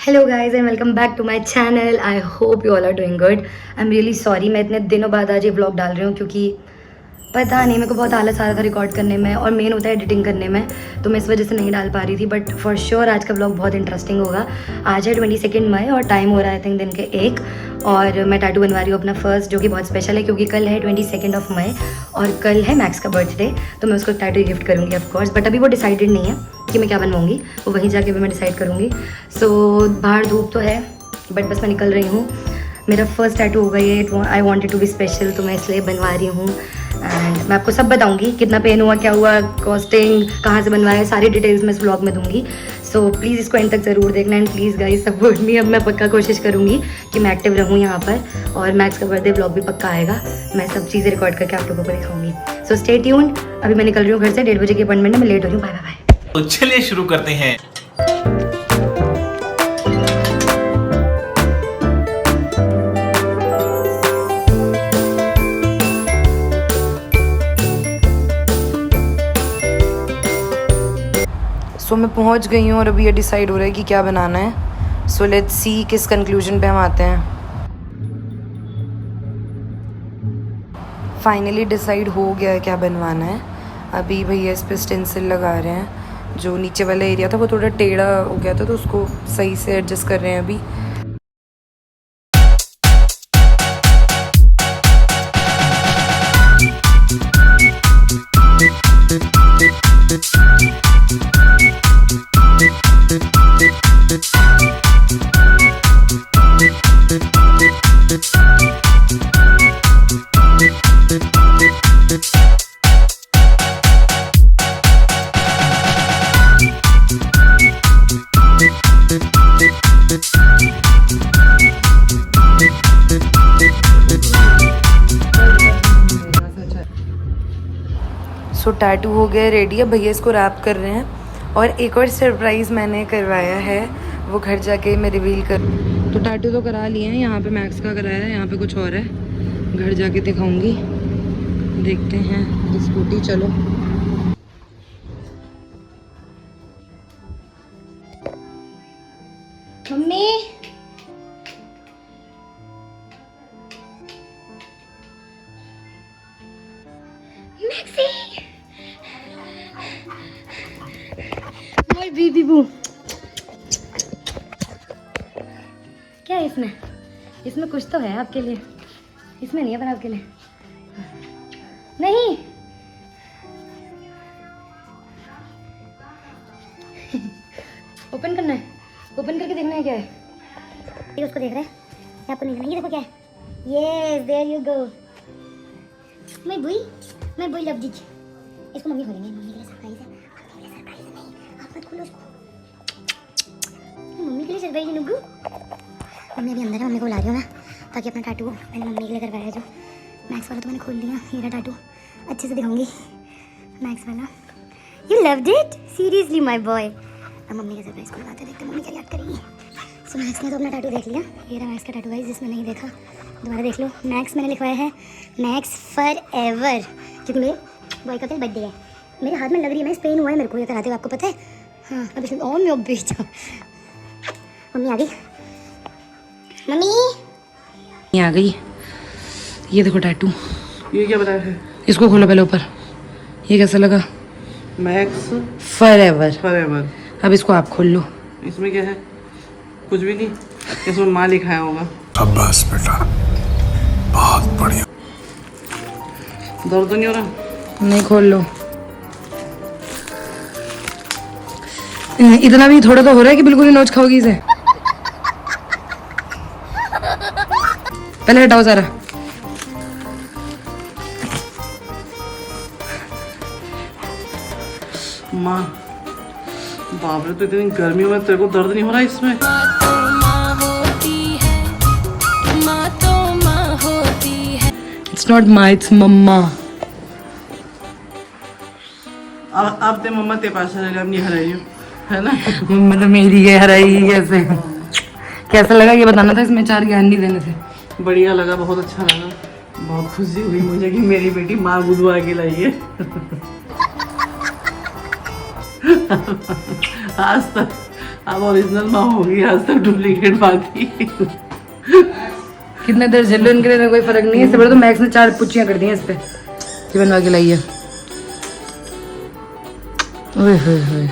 Hello guys and welcome back to my channel. I hope you all are doing good. I am really sorry, मैं इतने दिनों बाद आज ये vlog डाल रही हूँ क्योंकि पता नहीं मेरे को बहुत आलस आ रहा था रिकॉर्ड करने में और मेन होता है एडिटिंग करने में, तो मैं इस वजह से नहीं डाल पा रही थी। बट फॉर श्योर आज का व्लॉग बहुत इंटरेस्टिंग होगा। आज है 22 मई और टाइम हो रहा है आई थिंक दिन के 1 और मैं टैटू बनवा रही हूँ अपना फर्स्ट, जो कि बहुत स्पेशल है क्योंकि कल है 22 मई और कल है मैक्स का बर्थडे, तो मैं उसको टैटू गिफ्ट करूँगी ऑफकोर्स। बट अभी वो डिसाइडेड नहीं है कि मैं क्या बनवाऊँगी, वो वहीं जाके भी मैं डिसाइड करूँगी। सो बाहर धूप तो है बट बस मैं निकल रही हूँ। मेरा फर्स्ट टैटू होगा ये, I wanted to be special, तो मैं इसलिए बनवा रही हूँ। एंड मैं आपको सब बताऊंगी कितना पेन हुआ, क्या हुआ, कॉस्टिंग, कहाँ से बनवाया, सारी डिटेल्स मैं इस ब्लॉग में दूंगी। सो प्लीज़ इसको एंड तक ज़रूर देखना and please guys support me. अब मैं पक्का कोशिश करूँगी कि मैं एक्टिव रहूँ यहाँ पर और मैक्स का बर्थडे ब्लॉग भी पक्का आएगा। मैं सब चीज़ें रिकॉर्ड करके आप लोगों को दिखाऊंगी। So stay tuned. अभी मैं निकल रही हूँ घर से, 1:30 बजे की अपॉइंटमेंट है, मैं लेट हो रही हूँ। Bye bye bye. तो चलिए शुरू करते हैं। सो मैं पहुंच गई हूँ और अभी ये डिसाइड हो रहा है कि क्या बनाना है। सो लेट्स सी किस कंक्लूजन पे हम आते हैं। फाइनली डिसाइड हो गया है क्या बनवाना है। अभी भैया इस पे स्टेंसिल लगा रहे हैं। जो नीचे वाला एरिया था वो थोड़ा टेढ़ा हो गया था, तो उसको सही से एडजस्ट कर रहे हैं अभी। सो टैटू हो गया रेडी है, भैया इसको रैप कर रहे हैं। और एक और सरप्राइज़ मैंने करवाया है, वो घर जाके मैं रिवील कर। तो टैटू तो करा लिए हैं, यहाँ पे मैक्स का कराया है, यहाँ पे कुछ और है, घर जाके दिखाऊंगी। देखते हैं स्कूटी, चलो। मम्मी माय बेबी बू। क्या है इसमें? इसमें कुछ तो है आपके लिए, इसमें नहीं है पर आपके लिए। नहीं ओपन करना है, ओपन करके देखना है क्या है। ये उसको देख रहे हैं, आपको नहीं देखना। ये देखो क्या है। Yes there you go my boo love this. इसको मम्मी खोलेंगे, मम्मी के लिए सरप्राइज है। मम्मी के लिए सरप्राइज नहीं, आप मत खोलो उसको। मम्मी के लिए सरप्राइज है नुगु। मम्मी अभी अंदर है, मम्मी को बुला रही हूँ मैं, ताकि अपना टैटू मैंने मम्मी के लिए करवाया जो मैक्स वाला, तो मैंने खोल लिया। मेरा टैटू अच्छे से दिखाऊंगी, मैक्स वाला। You loved it seriously my boy. अब मम्मी के सरप्राइज को लगाते, देखते मम्मी क्या याद करेगी। सो मैक्स ने तो अपना टैटू देख लिया, ये रहा मैक्स का टैटू गाइस। जिसने नहीं देखा दोबारा देख लो। मैक्स मैंने लिखवाया है मैक्स फॉर एवर, क्योंकि मेरे बॉय का कल बर्थडे है। मेरे हाथ में लग रही है, मैं पेन हुआ है मेरे को ये कराते हुए, आपको पता है। हाँ अब इसमें और मैं बेचा। मम्मी आ गई, मम्मी आ गई। ये देखो टैटू। ये क्या बताया है? इसको खोलो पहले ऊपर। ये कैसा लगा? Max for ever. फॉरएवर। अब इसको आप खोल लो। इसमें क्या है? कुछ भी नहीं, इसमें माँ लिखाया होगा। शाबाश बेटा, बहुत बढ़िया। दर्द तो नहीं हो रहा? नहीं, खोल लो। इतना भी थोड़ा तो हो रहा है कि बिल्कुल ही नोच खाओगी इसे। पहले हटाओ सारा। माँ बाप रे, तो इतनी गर्मी में तेरे को दर्द नहीं हो रहा इसमें? इट्स नॉट माँ, इट्स मम्मा। अब ते मम्मा ते पास चले, अब नहीं हराई है ना। मम्मा तो मेरी है, हराई कैसे? कैसा लगा ये बताना था, इसमें 4 ज्ञान नहीं देने थे। बढ़िया लगा, बहुत अच्छा लगा, बहुत खुशी हुई मुझे कि मेरी बेटी माँ बुधवा के लाई है। आज तक अब ओरिजिनल माँ होगी, आज तक डुप्लीकेट माँ थी। कितने देर झेलो इनके लिए कोई फर्क नहीं है। इससे बड़ा तो मैक्स ने 4 पुच्चियां कर दी हैं इस पे कि बनवा के लाई है। ओए होए होए,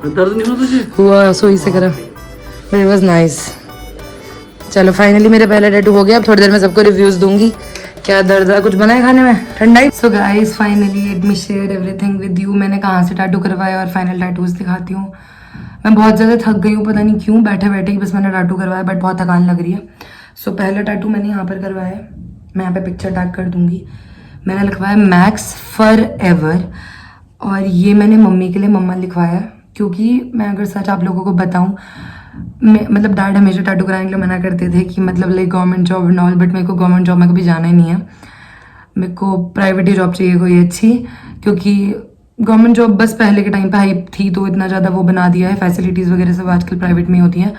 दर्द नहीं हो तुझे? हुआ सोई से करा, बट इट वाज नाइस। चलो फाइनली मेरा पहला टैटू हो गया। अब थोड़ी देर में सबको रिव्यूज दूंगी। क्या दर्द है, कुछ बना है खाने में ठंडाई। So guys finally let me share everything with you. मैंने कहाँ से टैटू करवाया और फाइनल टैटूज दिखाती हूँ। मैं बहुत ज़्यादा थक गई हूँ, पता नहीं क्यों, बैठे बैठे ही बस मैंने टैटू करवाया, बट बहुत थकान लग रही है। सो पहला टैटू मैंने यहाँ पर करवाया है, मैं यहाँ पे पिक्चर टैग कर दूंगी। मैंने लिखवाया मैक्स फॉर एवर, और ये मैंने मम्मी के लिए मम्मा लिखवाया, क्योंकि मैं अगर सच आप लोगों को बताऊं, मैं मतलब डैड हमेशा टैटू कराने के लिए मना करते थे कि मतलब like government job and all, but मेरे को गवर्नमेंट जॉब में कभी जाना ही नहीं है। मेरे को प्राइवेट ही जॉब चाहिए कोई अच्छी, क्योंकि गवर्नमेंट जॉब बस पहले के टाइम पे हाइप थी, तो इतना ज़्यादा वो बना दिया है, फैसिलिटीज़ वगैरह सब आजकल प्राइवेट में ही होती हैं।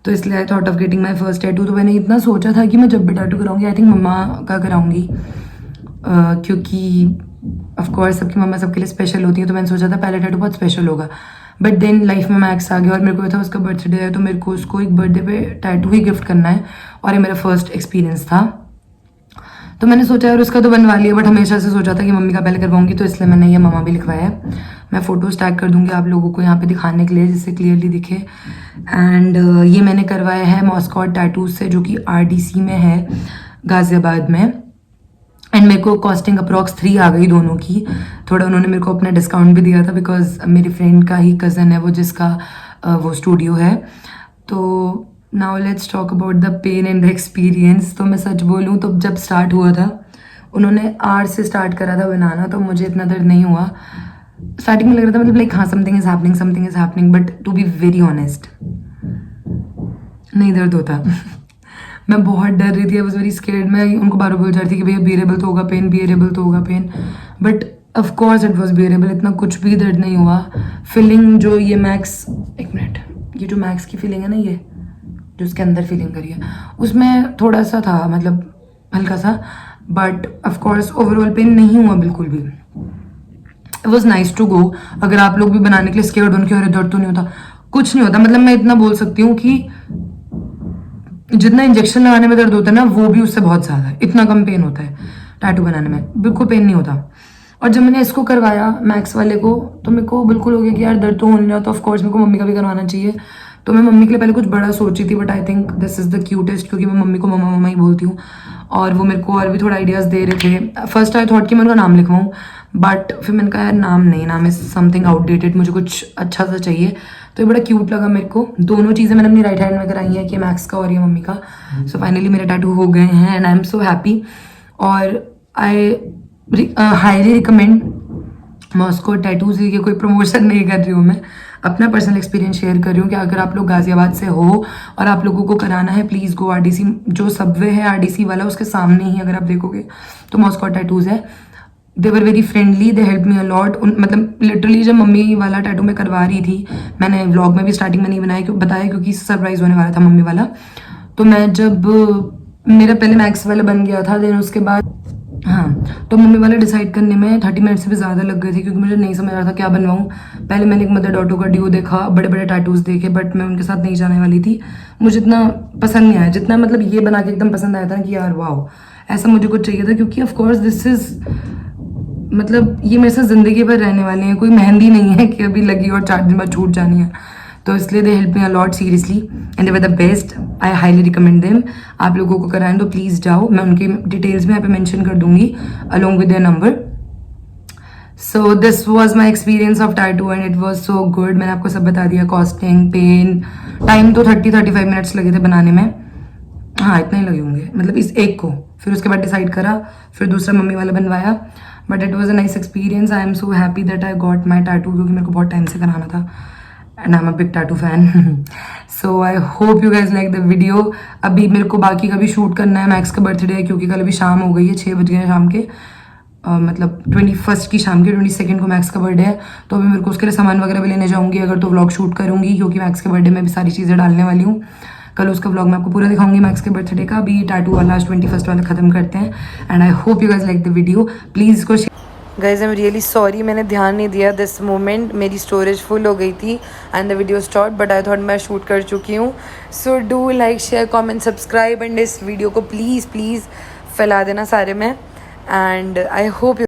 तो इसलिए I thought of getting my first tattoo. तो मैंने इतना सोचा था कि मैं जब भी टैटू कराऊंगी आई थिंक मम्मा का कराऊंगी, क्योंकि ऑफकोर्स सबकी मम्मा सबके लिए स्पेशल होती है। तो मैंने सोचा था पहला टैटू बहुत स्पेशल होगा, बट देन लाइफ में मैक्स आ गया और मेरे को था उसका बर्थडे है, तो मेरे को उसको एक बर्थडे पे टैटू ही गिफ्ट करना है, और ये मेरा फर्स्ट एक्सपीरियंस था। तो मैंने सोचा यार उसका तो बनवा लिया, बट हमेशा से सोचा था कि मम्मी का पहले करवाऊंगी, तो इसलिए मैंने ये मम्मा भी लिखवाया है। मैं फोटोज टैग कर दूंगी आप लोगों को यहाँ पे दिखाने के लिए, जिससे क्लियरली दिखे। एंड ये मैंने करवाया है मॉस्कॉट टैटूज से, जो कि RDC में है गाजियाबाद में। एंड मेरे को कॉस्टिंग अप्रॉक्स 3 आ गई दोनों की। थोड़ा उन्होंने मेरे को अपना डिस्काउंट भी दिया था, बिकॉज मेरी फ्रेंड का ही कज़न है वो, जिसका वो स्टूडियो है। तो now let's talk about the pain and the experience. तो मैं सच बोलूँ तो जब स्टार्ट हुआ था, उन्होंने R से स्टार्ट करा था बनाना, तो मुझे इतना दर्द नहीं हुआ। स्टार्टिंग में लग रहा था मतलब लाइक हाँ something is happening, but to be very honest नहीं दर्द होता। मैं बहुत डर रही थी, आई वाज वेरी स्केर्ड। मैं उनको बार बोल जा रही थी कि भैया बियरेबल तो होगा pain, but of course it was bearable. इतना कुछ भी दर्द नहीं हुआ। फीलिंग जो ये मैक्स, एक मिनट, ये जो मैक्स की फीलिंग है ना, ये जो उसके अंदर फीलिंग करी है, उसमें थोड़ा सा था मतलब हल्का सा, but of course overall pain नहीं हुआ बिल्कुल भी। It was nice to go. अगर आप लोग भी बनाने के लिए स्केर्ड हो कि अरे दर्द तो नहीं होता, कुछ नहीं होता। मतलब मैं इतना बोल सकती हूँ कि जितना इंजेक्शन लगाने में दर्द होता है ना, वो भी उससे बहुत ज़्यादा है। इतना कम पेन होता है टैटू बनाने में, बिल्कुल पेन नहीं होता। और जब मैंने इसको करवाया मैक्स वाले को, तो मेरे को बिल्कुल हो गया कि यार दर्द तो होने लगा, तो ऑफकोर्स मेरे को मम्मी का भी करवाना चाहिए। तो मैं मम्मी के लिए पहले कुछ बड़ा सोची थी, but I think this is the cutest, क्योंकि मैं मम्मी को मम्मा ही बोलती हूँ, और वो मेरे को और भी थोड़ा आइडियाज़ दे रहे थे। फर्स्ट आई थॉट कि मैं उनका नाम लिखवाऊँ, बट फिर मैंने कहा यार नाम इज़ समथिंग आउटडेटेड, मुझे कुछ अच्छा सा चाहिए। तो ये बड़ा क्यूट लगा मेरे को। दोनों चीज़ें मैंने अपनी राइट हैंड में कराई हैं, कि मैक्स का और ये मम्मी का। सो फाइनली मेरे टैटू हो गए हैं and I am so happy. और I highly recommend Moscow tattoos. ये कोई प्रमोशन नहीं कर रही हूँ मैं, अपना पर्सनल एक्सपीरियंस शेयर कर रही हूँ कि अगर आप लोग गाजियाबाद से हो और आप लोगों को कराना है, प्लीज़ गो RDC। जो सबवे है RDC वाला, उसके सामने ही अगर आप देखोगे तो मॉस्को टैटूज है। They were very friendly, they help me a lot. मतलब लिटरली जब मम्मी वाला टैटू मैं करवा रही थी, मैंने व्लॉग में भी स्टार्टिंग में नहीं बताया क्योंकि सरप्राइज होने वाला था मम्मी वाला। तो मैं जब मेरा पहले मैक्स वाला बन गया था, देन उसके बाद हाँ, तो मम्मी वाला डिसाइड करने में 30 मिनट से भी ज़्यादा लग गए थे, क्योंकि मुझे नहीं समझ आ रहा था क्या बनवाऊँ। पहले मैंने एक मदर डॉटर का ड्यू देखा, बड़े बड़े टैटूज देखे, बट मैं उनके साथ नहीं जाने वाली थी। मुझे इतना पसंद नहीं आया जितना मतलब ये बना के एकदम पसंद आया था कि यार वाओ, ऐसा मुझे कुछ चाहिए था। क्योंकि ऑफकोर्स दिस इज़ मतलब ये मेरे साथ ज़िंदगी भर रहने वाले हैं, कोई मेहंदी नहीं है कि अभी लगी और 4 दिन बाद छूट जानी है। तो इसलिए दे help me a lot seriously and they were the best. I highly recommend them. आप लोगों को कराएं तो प्लीज़ जाओ, मैं उनकी डिटेल्स में यहाँ पे मेंशन कर दूंगी along with their number. So this was my experience of tattoo and it was so good. मैंने आपको सब बता दिया, कॉस्टिंग, पेन, टाइम तो 30-35 मिनट्स लगे थे बनाने में। हाँ इतना ही लगे होंगे, मतलब इस एक को। फिर उसके बाद डिसाइड करा, फिर दूसरा मम्मी वाला बनवाया, but it was a nice experience. I am so happy that I got my tattoo, क्योंकि मेरे को बहुत टाइम से कराना था and I am a big tattoo fan. So I hope you guys like the video. अभी मेरे को बाकी का भी शूट करना है, मैक्स का बर्थडे है, क्योंकि कल अभी शाम हो गई है, 6 बज गए हैं शाम के। मतलब 21 की शाम के, 22 को मैक्स का बर्थडे है। तो अभी मेरे को उसके लिए सामान वगैरह भी लेने जाऊँगी, अगर तो व्लॉग शूट करूँगी, क्योंकि मैक्स के बर्थडे में भी सारी चीज़ें डालने वाली हूँ। कल उसका व्लॉग मैं आपको पूरा दिखाऊंगी मैक्स के बर्थडे का। अभी टैटू वाला 21st वाला ख़त्म करते हैं and I hope you guys like the video. Please इसको guys I am really sorry, मैंने ध्यान नहीं दिया दिस मोमेंट, मेरी स्टोरेज फुल हो गई थी and the video stop, but I thought मैं शूट कर चुकी हूँ। So do like share comment subscribe and इस वीडियो को प्लीज़ प्लीज़ फैला देना सारे में एंड आई होप